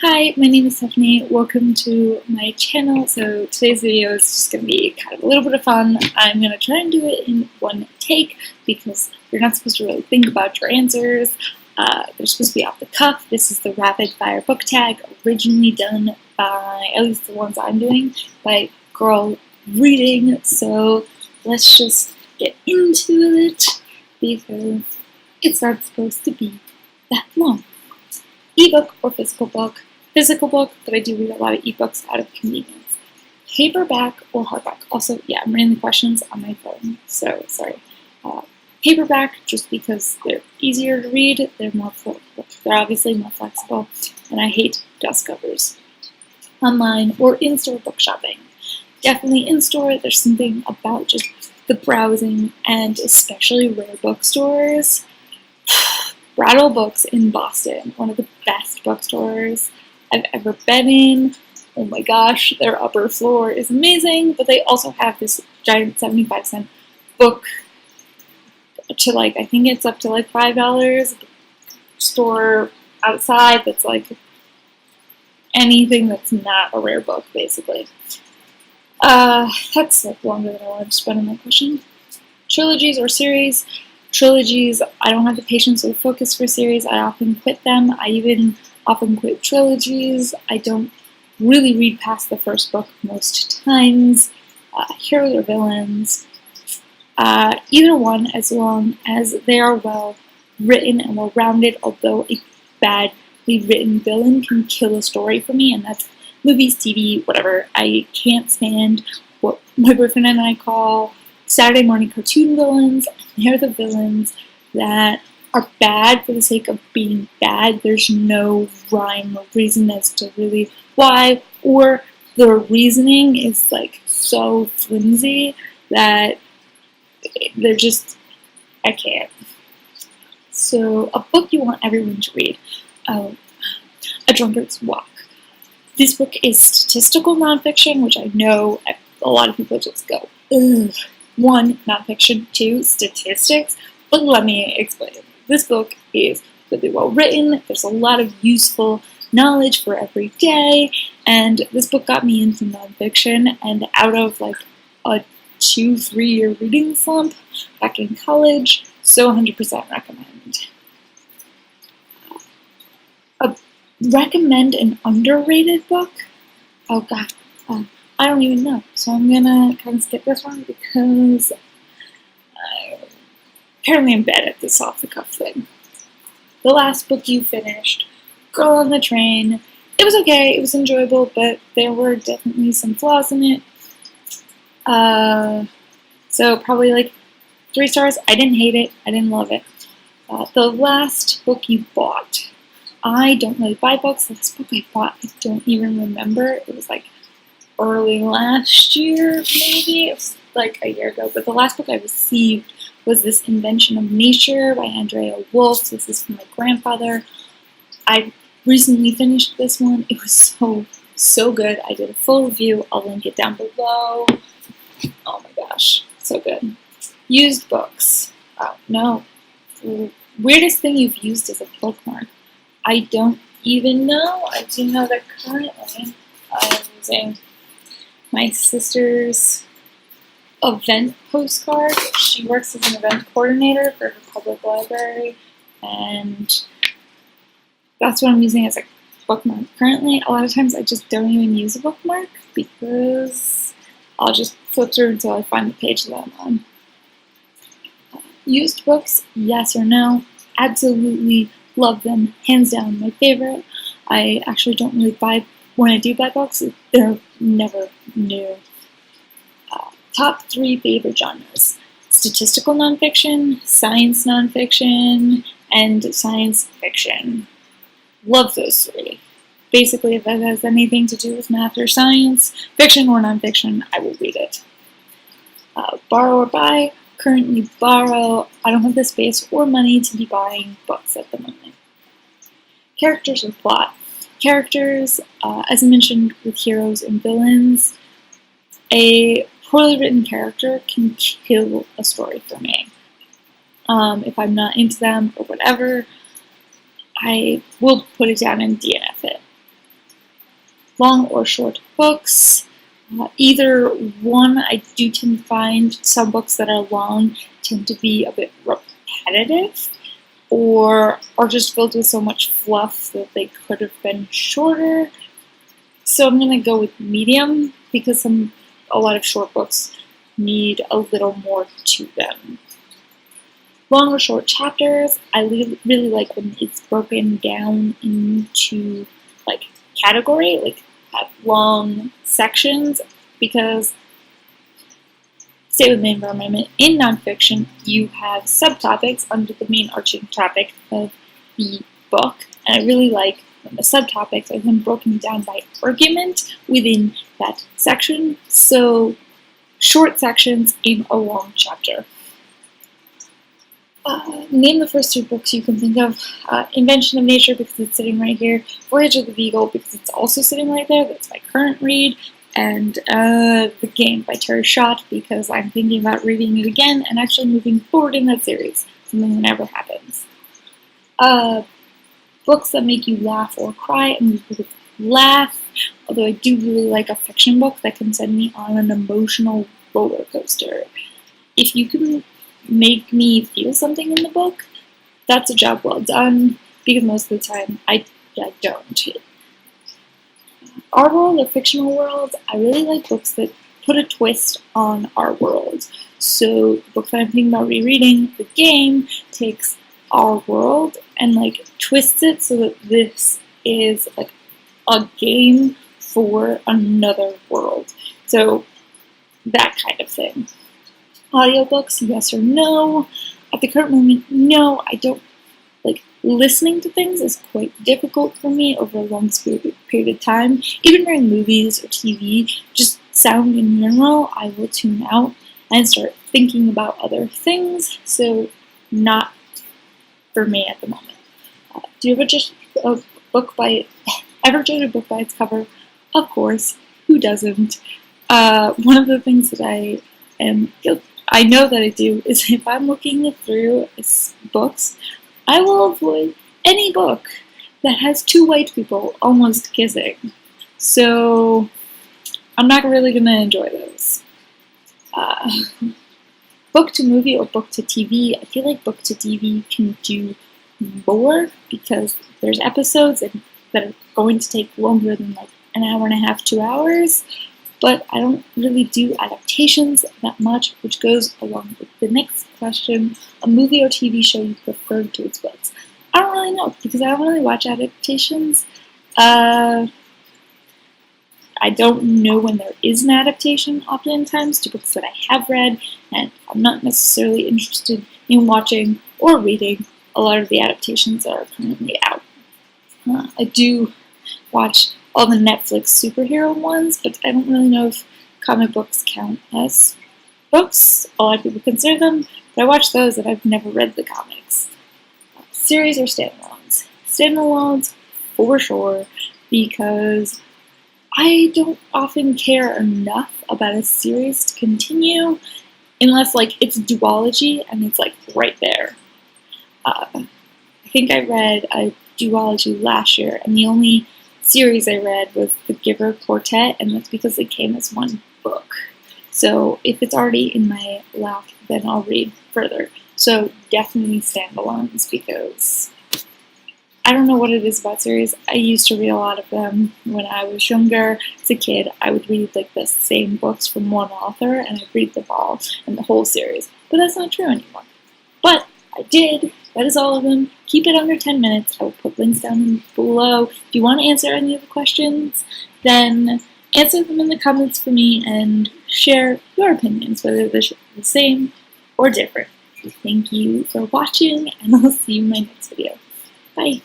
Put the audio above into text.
Hi, my name is Stephanie. Welcome to my channel. So today's video is just going to be kind of a little bit of fun. I'm going to try and do it in one take because you're not supposed to really think about your answers. They're supposed to be off the cuff. This is the rapid fire book tag, originally done by, at least the ones I'm doing, by Girl Reading. So let's just get into it because it's not supposed to be that long. Ebook or physical book. Physical book, but I do read a lot of ebooks out of convenience. Paperback or hardback. Also, yeah, I'm reading the questions on my phone, so sorry. Paperback, just because they're easier to read, they're obviously more flexible, and I hate dust covers. Online or in-store book shopping. Definitely in-store. There's something about just the browsing, and especially rare bookstores. Brattle Books in Boston, one of the best bookstores I've ever been in. Oh my gosh, their upper floor is amazing, but they also have this giant 75-cent book to I think it's up to $5 store outside that's anything that's not a rare book, basically. That's longer than I wanted to spend on that question. Trilogies or series. Trilogies, I don't have the patience or the focus for series. I often quit them. I even often quit trilogies. I don't really read past the first book most times. Heroes or villains. Either one, as long as they are well written and well rounded, although a badly written villain can kill a story for me, and that's movies, TV, whatever. I can't stand what my boyfriend and I call Saturday morning cartoon villains. They're the villains that are bad for the sake of being bad. There's no rhyme or reason as to really why, or the reasoning is so flimsy that they're just, I can't. So, a book you want everyone to read. A Drunkard's Walk. This book is statistical nonfiction, which I know a lot of people just go, ugh. 1, nonfiction, 2, statistics, but let me explain. This book is really well written, there's a lot of useful knowledge for every day, and this book got me into nonfiction, and out of a 2-3 year reading slump back in college, so 100% recommend. Recommend an underrated book? Oh god. I don't even know, so I'm gonna kind of skip this one because apparently I'm bad at this off-the-cuff thing. The last book you finished, Girl on the Train. It was okay, it was enjoyable, but there were definitely some flaws in it. So probably 3 stars. I didn't hate it, I didn't love it. The last book you bought. I don't really buy books. The last book I bought, I don't even remember. It was early last year, maybe. It was a year ago. But the last book I received was this Invention of Nature by Andrea Wolf. This is from my grandfather. I recently finished this one. It was so good. I did a full review. I'll link it down below. Oh my gosh, so good. Used books. Oh no. Weirdest thing you've used as a bookmark. I don't even know. I do know that currently I'm using my sister's event postcard. She works as an event coordinator for her public library, and that's what I'm using as a bookmark currently. A lot of times I just don't even use a bookmark because I'll just flip through until I find the page that I'm on. Used books, yes or no? Absolutely love them, hands down my favorite. I actually don't really buy, when I do buy books, they're never new. Top 3 favorite genres. Statistical nonfiction, science nonfiction, and science fiction. Love those 3. Basically, if it has anything to do with math or science, fiction or nonfiction, I will read it. Borrow or buy. Currently borrow. I don't have the space or money to be buying books at the moment. Characters or plot. Characters, as I mentioned with heroes and villains, a poorly written character can kill a story for me. If I'm not into them or whatever, I will put it down and DNF it. long or short books. Either one, I do tend to find some books that are long tend to be a bit repetitive or are just filled with so much fluff that they could have been shorter. So I'm going to go with medium because a lot of short books need a little more to them. Long or short chapters, I really like when it's broken down into like category, like have long sections, because stay with me for a moment. In nonfiction, you have subtopics under the main arching topic of the book, and I really like when the subtopics are then broken down by argument within that section. So short sections in a long chapter. Name the first 2 books you can think of. Invention of Nature, because it's sitting right here. Voyage of the Beagle, because it's also sitting right there. That's my current read. And The Game by Terry Schott, because I'm thinking about reading it again and actually moving forward in that series. Something that never happens. Books that make you laugh or cry, and you laugh. Although I do really like a fiction book that can send me on an emotional roller coaster. If you can make me feel something in the book, that's a job well done, because most of the time I don't. Our world, a fictional world, I really like books that put a twist on our world. So the book that I'm thinking about rereading, The Game, takes our world and like twists it so that this is like a game for another world. So that kind of thing. Audiobooks, yes or no? At the current moment, no, I don't. Like, listening to things is quite difficult for me over a long period of time. Even during movies or TV, just sound in general, I will tune out and start thinking about other things. So, not for me at the moment. Do you ever judge a book by its cover? Of course. Who doesn't? One of the things that I know that I do is if I'm looking through books, I will avoid any book that has 2 white people almost kissing. So I'm not really going to enjoy those. Book to movie or book to TV, I feel like book to TV can do more because there's episodes that are going to take longer than like an hour and a half, 2 hours. But I don't really do adaptations that much, which goes along with the next question. A movie or TV show you prefer to its books? I don't really know, because I don't really watch adaptations. I don't know when there is an adaptation oftentimes to books that I have read, and I'm not necessarily interested in watching or reading a lot of the adaptations that are currently out. I do watch all the Netflix superhero ones, but I don't really know if comic books count as books. A lot of people consider them, but I watch those and I've never read the comics. Series or standalones? Standalones, for sure, because I don't often care enough about a series to continue unless like it's a duology and it's like right there. I think I read a duology last year, and the only series I read was The Giver Quartet, and that's because it came as one book. So if it's already in my lap, then I'll read further. So definitely standalones, because I don't know what it is about series. I used to read a lot of them when I was younger. As a kid, I would read like the same books from one author, and I'd read them all and the whole series. But that's not true anymore. But I did. That is all of them. Keep it under 10 minutes. I will put links down below. If you want to answer any of the questions, then answer them in the comments for me and share your opinions, whether they're the same or different. Thank you for watching, and I'll see you in my next video. Bye.